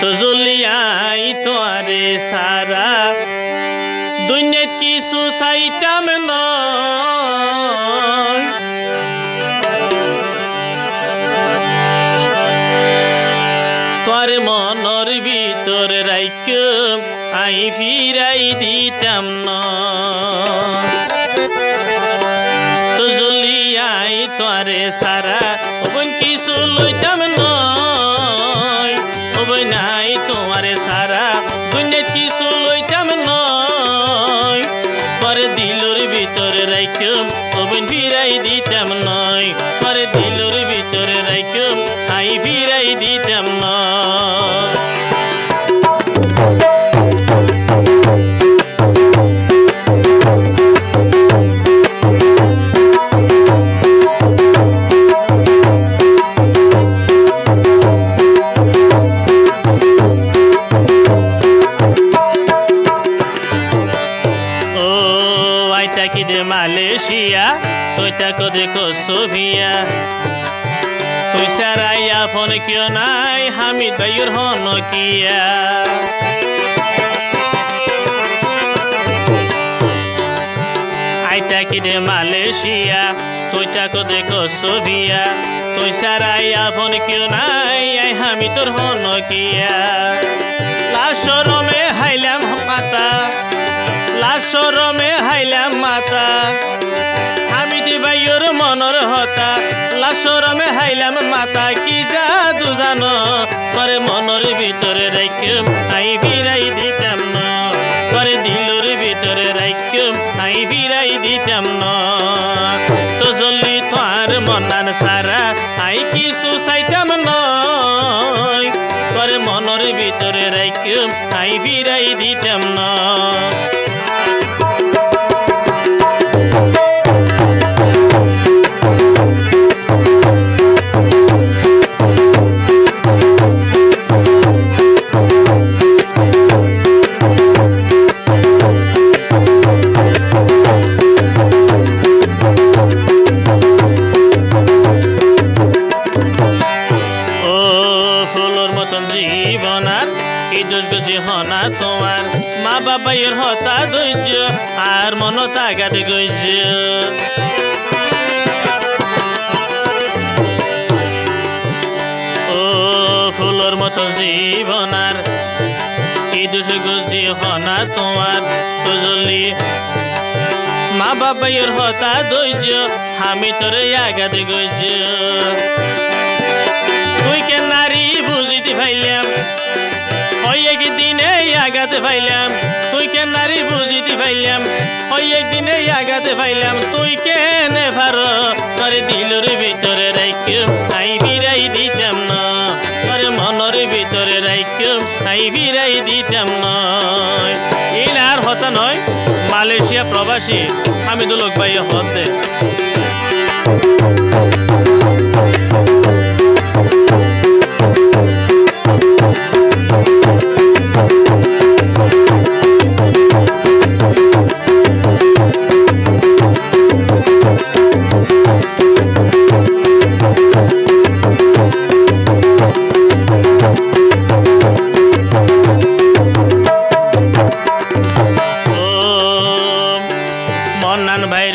তো জলিয়াই তোরে সারা দুনিয়াত কিছু চাইতাম না তোর মনের ভিতর রাইখ আই ফিরাই দিতাম না তো জলিয়াই তোরে সারা ওবন কিছু লইতাম না ওবন নাই তোমারে সারা দুনিয়াত কিছু লইতাম না তোর দিলর ভিতর রাইখ ওবন ফিরাই দিতাম নয় তোর দিলর ভিতর রাইখ আই ফিরাই দিতাম না মালয়েশিয়া তোইটা দেখো সোভিয়া তুই সারাইয়া ফোন কিয় নাই হামিদ ভাইয়ের হন কিয়া আইতা কি দে মালয়েশিয়া তোইটা দেখো সোভিয়া তুই সারাইয়া ফোন কিয় নাই আই হামিদর হন কিয়া লাশরমে হাইলাম মাতা লাশরমে হাইলাম মাতা হামিদ ভাইয়ের মনর হতা লাশরমে হাইলাম মাতা কি জাদু জানো তোরে মনের ভিতরে রাইখম আই ফিরাই দিতাম না তোরে দিলর ভিতরে রাইখম আই ফিরাই দিতাম না তো জলদি তোর মনান সারা আই কিছু চাইতাম নয় তোরে মনের ভিতরে রাইখম আই ফিরাই দিতাম না জীবনার কি দোষ গজি হনা তোমার মা বাবাইয়ের হতা ধৈর্য আর মন তাগাদ গইজ ও ফুলর মতো জীবনার কি দোষ গজি হনা তোমার তুজলি মা বাবাইয়ের হতা ধৈর্য আমি তোরে আগাদ গইজ তুই কে নারী বুঝিতে পাইলাম ওই একদিনে আগাতে পাইলাম তুই কে নারী বুঝিতে পাইলাম ওই একদিনে আগাতে পাইলাম তুই কেনে পারো তোর দিলর ভিতরে রাইখম আই ফিরাই দিতাম না তোর মনের ভিতরে রাইখম আই ফিরাই দিতাম না আর হতা নয় মালয়েশিয়া প্রবাসী আমি দুলক ভাই হতে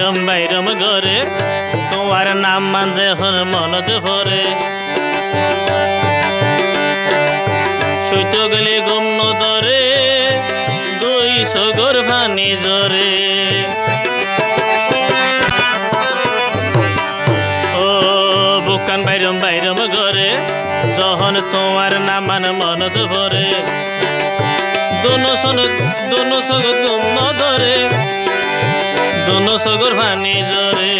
বাইরম বাইরম ঘরে তোমার নাম মান যখন মনত ভরে সইত গেলে গম্ন ধরে দুই সগর ভানি জরে ও বুকান বাইরম বাইরম ঘরে যখন তোমার নাম মান মনত ভরে দোনো সগর গম্ন ধরে দোনো সগর ভানি জরে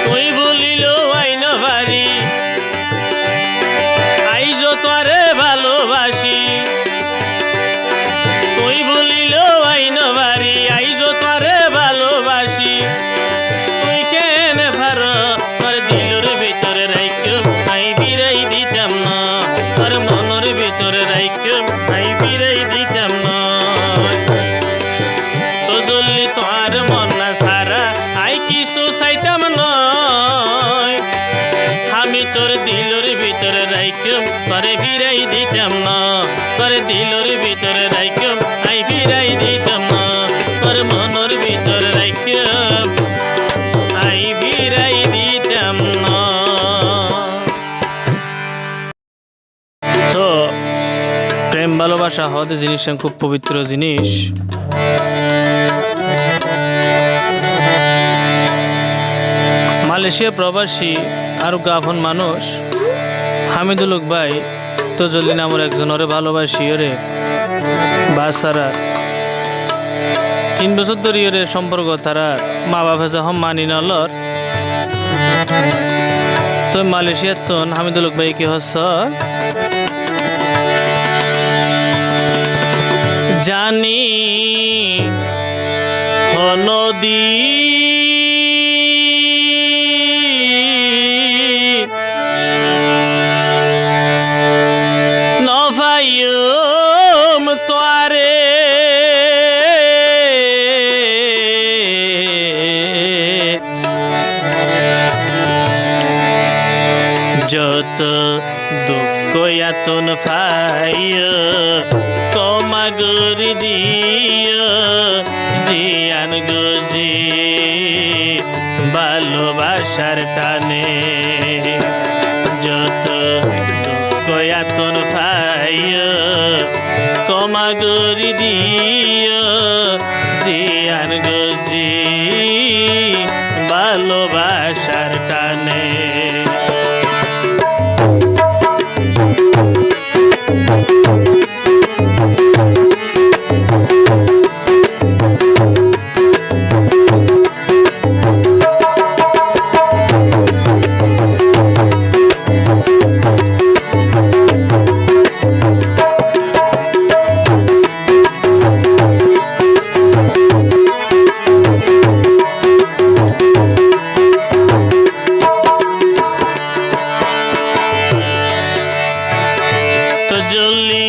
তুই বলিল আইন ভারি আইজ তোরে ভালোবাসি তুই বলিল আইন ভারি আইজ তোরে ভালোবাসি তুই কেনে ভার তোর দিলর ভিতরে রাইখম আই ফিরাই দিতাম না তোর মনের ভিতরে রাইখম আই ফিরাই দিতাম না তো জলদি রাইকুম পরে ফিরাই দিতাম না তোর দিলর ভিতরে রাইকুম আই ফিরাই দিতাম না তোর মনের ভিতর রাইকুম আই ফিরাই দিতাম না। তো প্রেম ভালোবাসা হতে জিনিসটা খুব পবিত্র জিনিস। মালয়েশিয়া প্রবাসী আর গাফন মানুষ হামিদুল হক ভাই তজল্লি নামের একজন ওরে ভালোবাসি ওরে বাসারা 3 বছর ধরে ওরে সম্পর্ক তারা মা বাবা যখন মানি নলর তো মালয়েশিয়ার তো হামিদুল হক ভাই কি হচ্ছ জানি নদী নভায়ুম তোয়ারে যত দুঃখ ইয়াতন ফাইয় কমাগুর দিয় জিয়ান গুজি ভালোবাসার টানে যত দুঃখ ইয়াতন ফাইয় কমাগুর দিয় জিয়ান গুজি ভালোবাসার টানে। জল্লি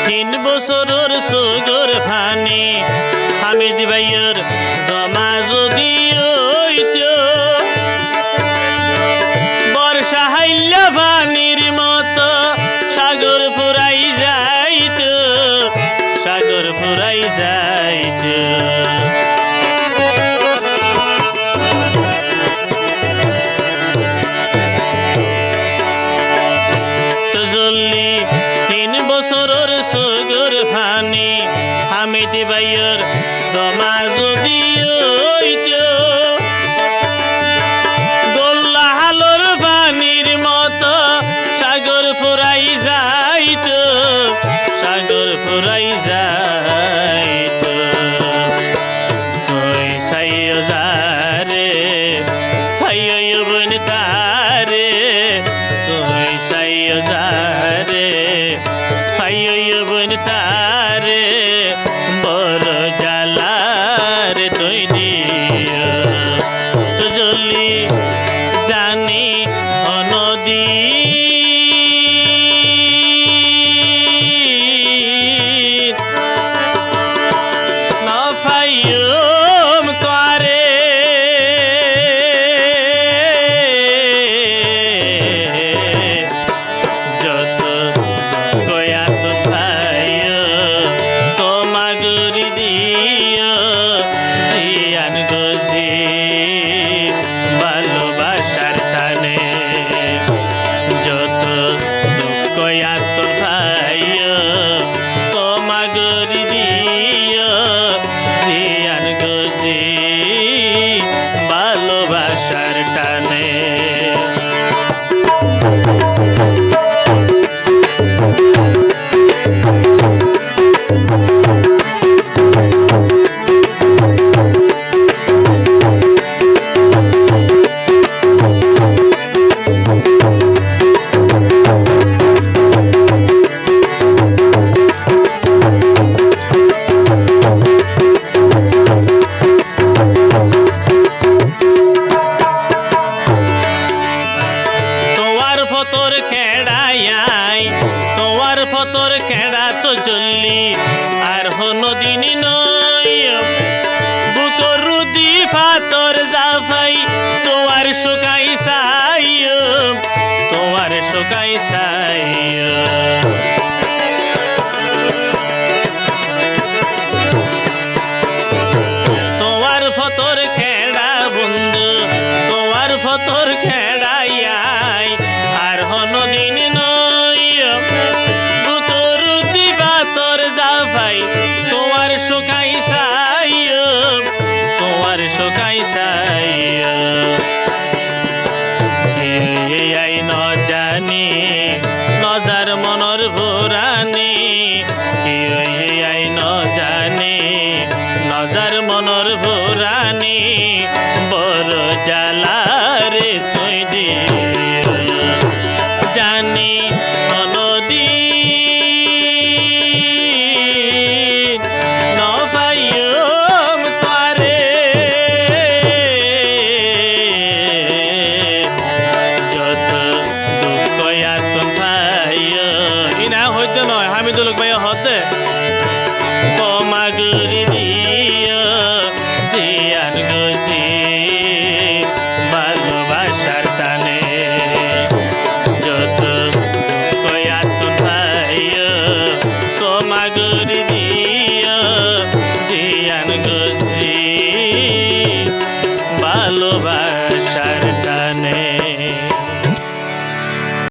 3 বছরের সুগর ফানি হামিদ ভাইয়ের জমা যদি হইতো বর্ষা হাইলা ফানির মতো সাগর ফুরাই যাইতো সাগর ফুরাই যাইতো। তো জল্লি 3 বছরের সুগর ফানি হামিদ ভাইয়ের জমা যদি হইতো গোল্লা হালোর পানির মতো সাগর ফুরাই যাইতো সাগর ফুরাই যাইতো। তুই সাইয় যারে ফাইয় বন তারে তুই সাইয় যারে ফাইয় বন তারে বড় জালার তুই দিও তো জলি জানি অনদী না ফাইয়ম তোয়ারে যত কয়া তো ফাইয় তোমাগুরি দিও জিয়ান গজি ভালোবাসার টানে যত দুঃখ তোর ভাইয় তোমাগুরি দিও জিয়ান গজি ভালোবাসার টানে। ফতর কেড়াই তোমার ফতর কেড়া তো জল্লি আর হনদিন নয় বুকর রুদি ফাতর জাফাই তোমার শুকাই সাই তোমার শুকাই সাই মোর খেড়াইয়াই আর হনদিন নইয় বুতর দিবা তোর জাফাই তোমার শুকাই সাইয় তোমার শুকাই সাইয় আই ন জানি নজার মনর ভোরানি আই ন জানি নজার মনর ভোরানি বড় জালারে তুই দি